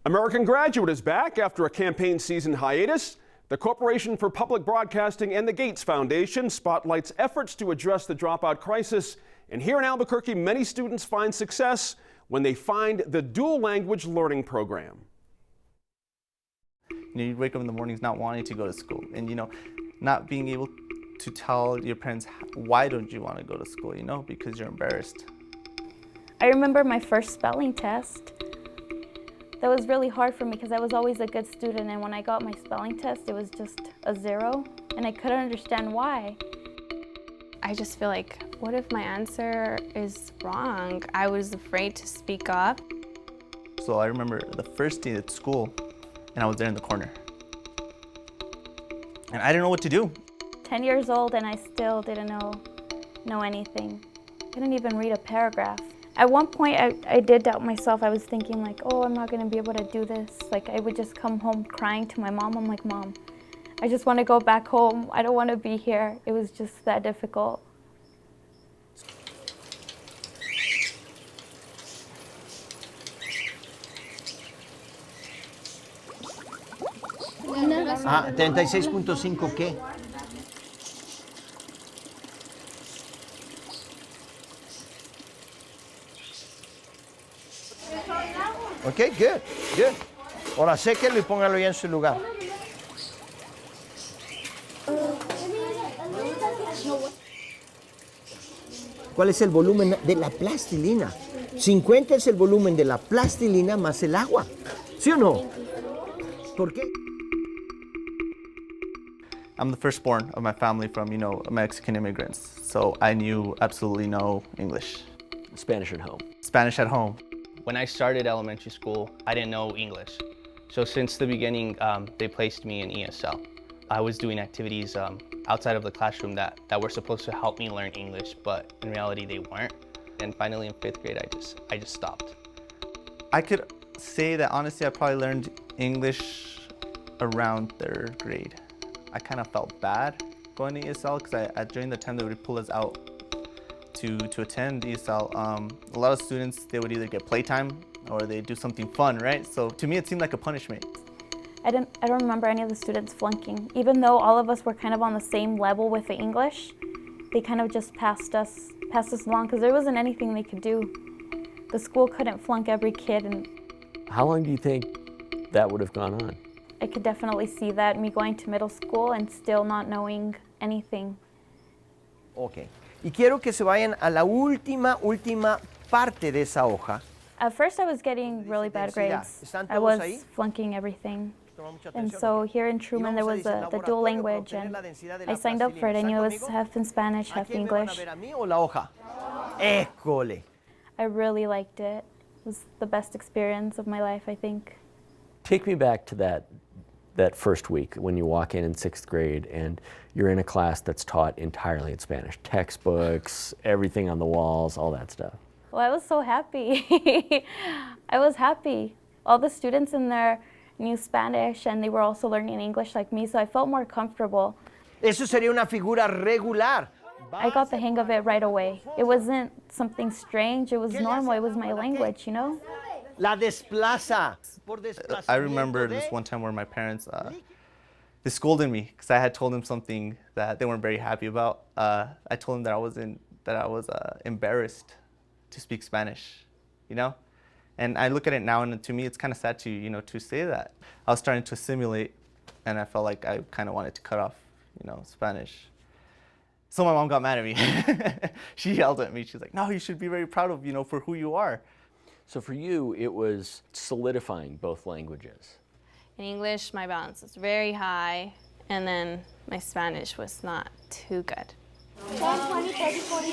American Graduate is back after a campaign season hiatus. The Corporation for Public Broadcasting and the Gates Foundation spotlights efforts to address the dropout crisis. And here in Albuquerque, many students find success when they find the dual language learning program. You wake up in the mornings not wanting to go to school, and not being able to tell your parents why don't you want to go to school, because you're embarrassed. I remember my first spelling test. That was really hard for me because I was always a good student, and when I got my spelling test, it was just a 0, and I couldn't understand why. I just feel like, what if my answer is wrong? I was afraid to speak up. So I remember the first day at school, and I was there in the corner. And I didn't know what to do. 10 years old, and I still didn't know anything. I couldn't even read a paragraph. At one point, I did doubt myself. I was thinking like, oh, I'm not gonna be able to do this. Like, I would just come home crying to my mom. I'm like, Mom, I just wanna go back home. I don't wanna be here. It was just that difficult. Ah, 36.5 ¿qué? Okay, good, good. Ahora séquelo y póngalo ya en su lugar. ¿Cuál es el volumen de la plastilina? 50 es el volumen de la plastilina más el agua. ¿Sí o no? ¿Por qué? I'm the firstborn of my family from, Mexican immigrants. So I knew absolutely no English. Spanish at home. Spanish at home. When I started elementary school, I didn't know English. So since the beginning, they placed me in ESL. I was doing activities outside of the classroom that were supposed to help me learn English, but in reality they weren't. And finally in 5th grade, I just stopped. I could say that honestly, I probably learned English around 3rd grade. I kind of felt bad going to ESL because during the time they would pull us out to attend ESL, a lot of students, they would either get playtime or they do something fun, right? So to me, it seemed like a punishment. I don't remember any of the students flunking. Even though all of us were kind of on the same level with the English, they kind of just passed us along because there wasn't anything they could do. The school couldn't flunk every kid. And how long do you think that would have gone on? I could definitely see that, me going to middle school and still not knowing anything. Okay. Y quiero que se vayan a la última parte de esa hoja. At first I was getting really bad grades. I was flunking everything. And so here in Truman there was the dual language, and I signed up for it. I knew it was half in Spanish, half English. I really liked it. It was the best experience of my life, I think. Take me back to that first week when you walk in 6th grade and you're in a class that's taught entirely in Spanish. Textbooks, everything on the walls, all that stuff. Well, I was so happy. I was happy. All the students in there knew Spanish and they were also learning English like me, so I felt more comfortable. Eso sería una figura regular. I got the hang of it right away. It wasn't something strange, it was normal, it was my language, La desplaza. I remember this one time where my parents, they scolded me because I had told them something that they weren't very happy about. I told them that I was embarrassed to speak Spanish, And I look at it now, and to me, it's kind of sad to say that. I was starting to assimilate, and I felt like I kind of wanted to cut off, Spanish. So my mom got mad at me. She yelled at me. She's like, "No, you should be very proud of, for who you are." So for you, it was solidifying both languages. In English, my balance was very high, and then my Spanish was not too good. 10, 20, 30, 40,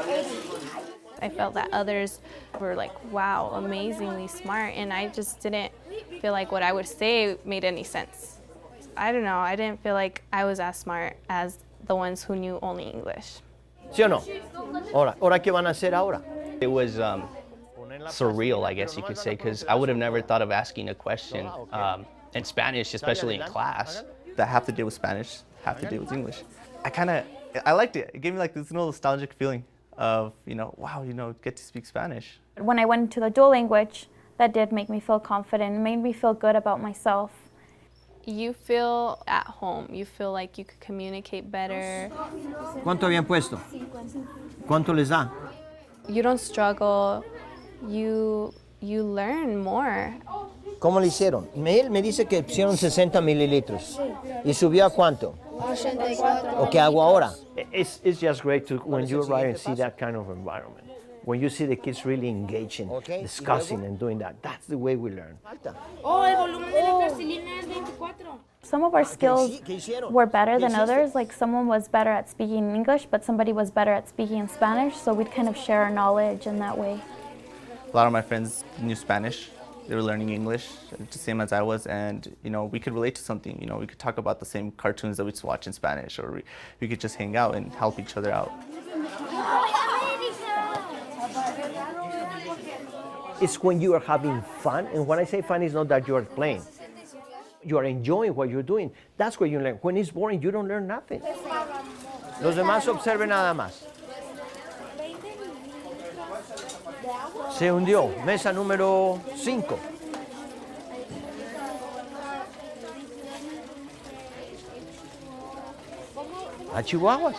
80. I felt that others were like, wow, amazingly smart, and I just didn't feel like what I would say made any sense. I don't know, I didn't feel like I was as smart as the ones who knew only English. ¿Sí o no? Ahora, ¿qué van a hacer ahora? It was surreal, I guess you could say, because I would have never thought of asking a question in Spanish, especially in class. That half the day was Spanish, half the day was English. I liked it. It gave me like this nostalgic feeling of, wow, get to speak Spanish. When I went into the dual language, that did make me feel confident. It made me feel good about myself. You feel at home. You feel like you could communicate better. ¿Cuánto habían puesto? ¿Cuánto les da? You don't struggle. You learn more. ¿Cómo le hicieron? Él me dice que pusieron 60 mililitros. ¿Y subió a cuánto? 84. ¿O qué hago ahora? It's just great to, when you arrive and see that kind of environment. When you see the kids really engaging, discussing and doing that. That's the way we learn. Oh, el volumen de la plastilina es 24. Some of our skills were better than others. Like someone was better at speaking English, but somebody was better at speaking in Spanish. So we'd kind of share our knowledge in that way. A lot of my friends knew Spanish. They were learning English, the same as I was, and we could relate to something. We could talk about the same cartoons that we used to watch in Spanish, or we could just hang out and help each other out. It's when you are having fun, and when I say fun, it's not that you are playing. You are enjoying what you're doing. That's where you learn. When it's boring, you don't learn nothing. Los demás observen nada más. Se hundió. Mesa número 5. ¿A chihuahuas?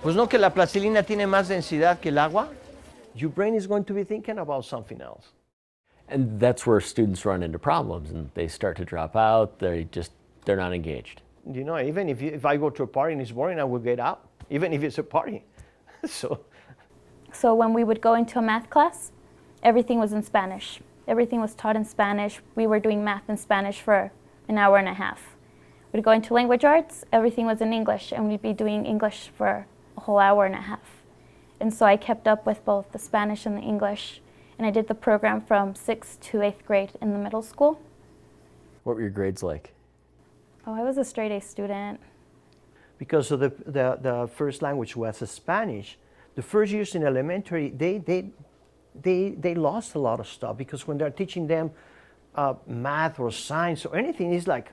Pues no, que la plastilina tiene más densidad que el agua. Your brain is going to be thinking about something else. And that's where students run into problems and they start to drop out. They're not engaged. Even if I go to a party and it's boring, I will get out, even if it's a party. So when we would go into a math class, everything was in Spanish. Everything was taught in Spanish. We were doing math in Spanish for an hour and a half. We'd go into language arts, everything was in English, and we'd be doing English for a whole hour and a half. And so I kept up with both the Spanish and the English, and I did the program from 6th to 8th grade in the middle school. What were your grades like? Oh, I was a straight A student. Because of the first language was Spanish, the first years in elementary, they lost a lot of stuff because when they're teaching them math or science or anything, it's like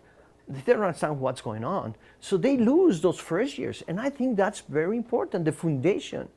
they don't understand what's going on. So they lose those first years, and I think that's very important. The foundation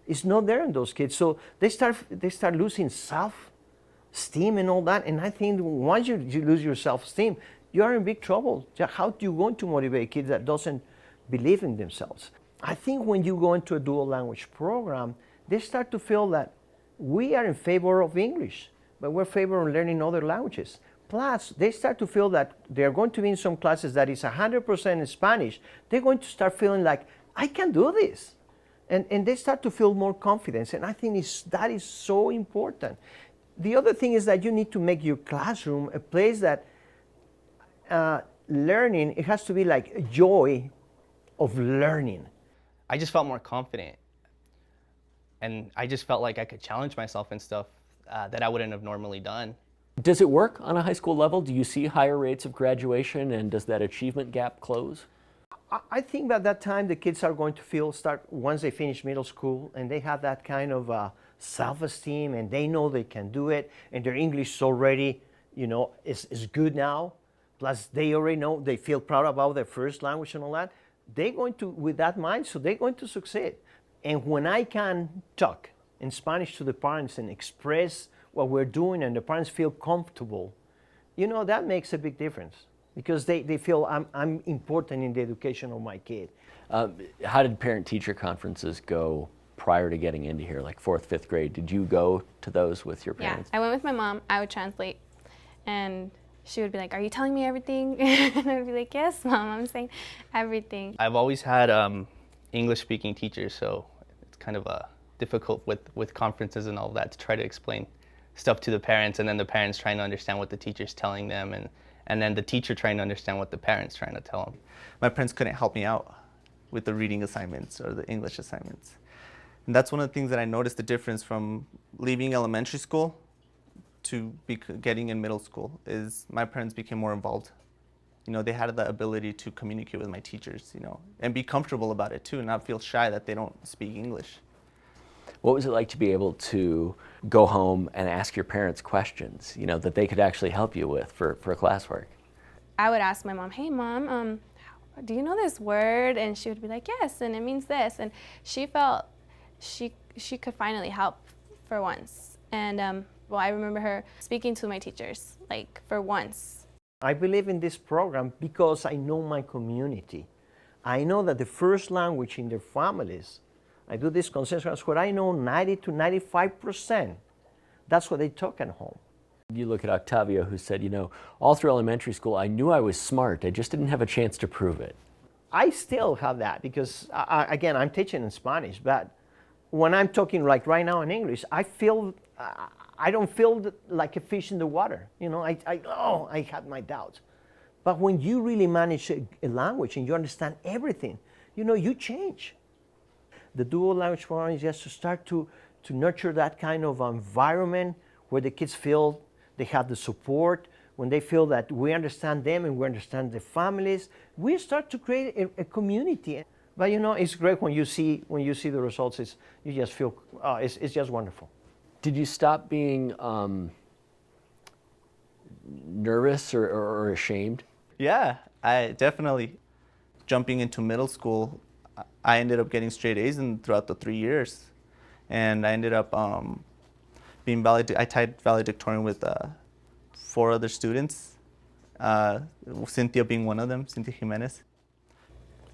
is not there in those kids, so they start losing self-esteem and all that. And I think once you lose your self-esteem, you are in big trouble. How do you want to motivate kids that doesn't believe in themselves? I think when you go into a dual language program, they start to feel that we are in favor of English, but we're in favor of learning other languages. Plus, they start to feel that they're going to be in some classes that is 100% in Spanish. They're going to start feeling like, I can do this. And they start to feel more confidence. And I think that is so important. The other thing is that you need to make your classroom a place that learning, it has to be like a joy of learning. I just felt more confident. And I just felt like I could challenge myself and stuff that I wouldn't have normally done. Does it work on a high school level? Do you see higher rates of graduation, and does that achievement gap close? I think by that time the kids are going to once they finish middle school and they have that kind of self-esteem and they know they can do it and their English is already, is good now. Plus they already know, they feel proud about their first language and all that. They're going to, with that mind, so they're going to succeed. And when I can talk in Spanish to the parents and express what we're doing and the parents feel comfortable, that makes a big difference. Because they feel I'm important in the education of my kid. How did parent-teacher conferences go prior to getting into here, like 4th, 5th grade? Did you go to those with your parents? Yeah, I went with my mom. I would translate, and she would be like, "Are you telling me everything?" And I'd be like, "Yes, Mom, I'm saying everything." I've always had English-speaking teachers, so it's kind of difficult with conferences and all of that to try to explain stuff to the parents, and then the parents trying to understand what the teacher's telling them, and then the teacher trying to understand what the parent's trying to tell them. My parents couldn't help me out with the reading assignments or the English assignments. And that's one of the things that I noticed the difference from leaving elementary school to getting in middle school is my parents became more involved. They had the ability to communicate with my teachers, and be comfortable about it too, and not feel shy that they don't speak English. What was it like to be able to go home and ask your parents questions, that they could actually help you with for classwork? I would ask my mom, "Hey, Mom, do you know this word?" And she would be like, "Yes, and it means this." And she felt she could finally help for once. And Well, I remember her speaking to my teachers, like for once. I believe in this program because I know my community. I know that the first language in their families, I do this consensus where I know 90 to 95%, that's what they talk at home. You look at Octavio, who said, you know, all through elementary school, I knew I was smart. I just didn't have a chance to prove it. I still have that because, again, I'm teaching in Spanish, but when I'm talking like right now in English, I don't feel like a fish in the water. You know, I had my doubts. But when you really manage a language and you understand everything, you know, you change. The dual language program is just to start to nurture that kind of environment where the kids feel they have the support, when they feel that we understand them and we understand the families, we start to create a community. But you know, it's great when you see the results. You just feel it's just wonderful. Did you stop being nervous or ashamed? Yeah, I definitely. Jumping into middle school, I ended up getting straight A's throughout the 3 years, and I ended up being I tied valedictorian with 4 other students, Cynthia being one of them, Cynthia Jimenez.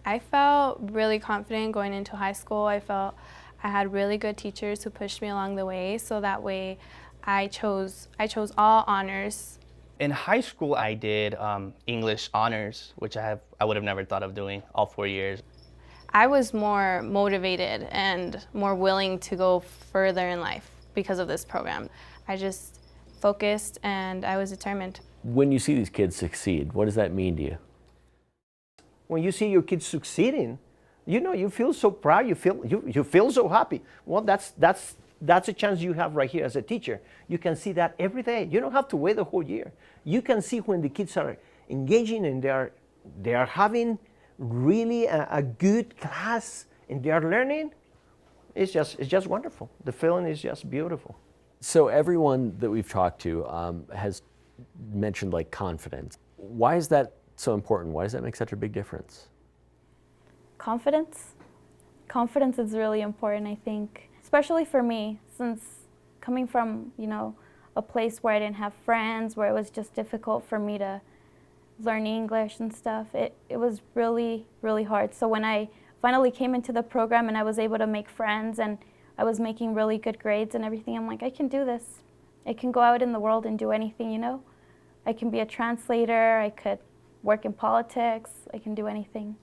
I felt really confident going into high school. I felt I had really good teachers who pushed me along the way, so that way I chose all honors. In high school, I did English honors, which I would have never thought of doing all 4 years. I was more motivated and more willing to go further in life because of this program. I just focused and I was determined. When you see these kids succeed, what does that mean to you? When you see your kids succeeding, you know, you feel so proud, you feel so happy. Well, that's a chance you have right here as a teacher. You can see that every day. You don't have to wait the whole year. You can see when the kids are engaging and they are having really a good class and they are learning. It's just wonderful. The feeling is just beautiful. So everyone that we've talked to has mentioned like confidence. Why is that so important? Why does that make such a big difference? Confidence. Confidence is really important, I think, especially for me, since coming from, you know, a place where I didn't have friends, where it was just difficult for me to learn English and stuff. It was really, really hard. So when I finally came into the program and I was able to make friends and I was making really good grades and everything, I'm like, I can do this. I can go out in the world and do anything, you know? I can be a translator, I could work in politics, I can do anything.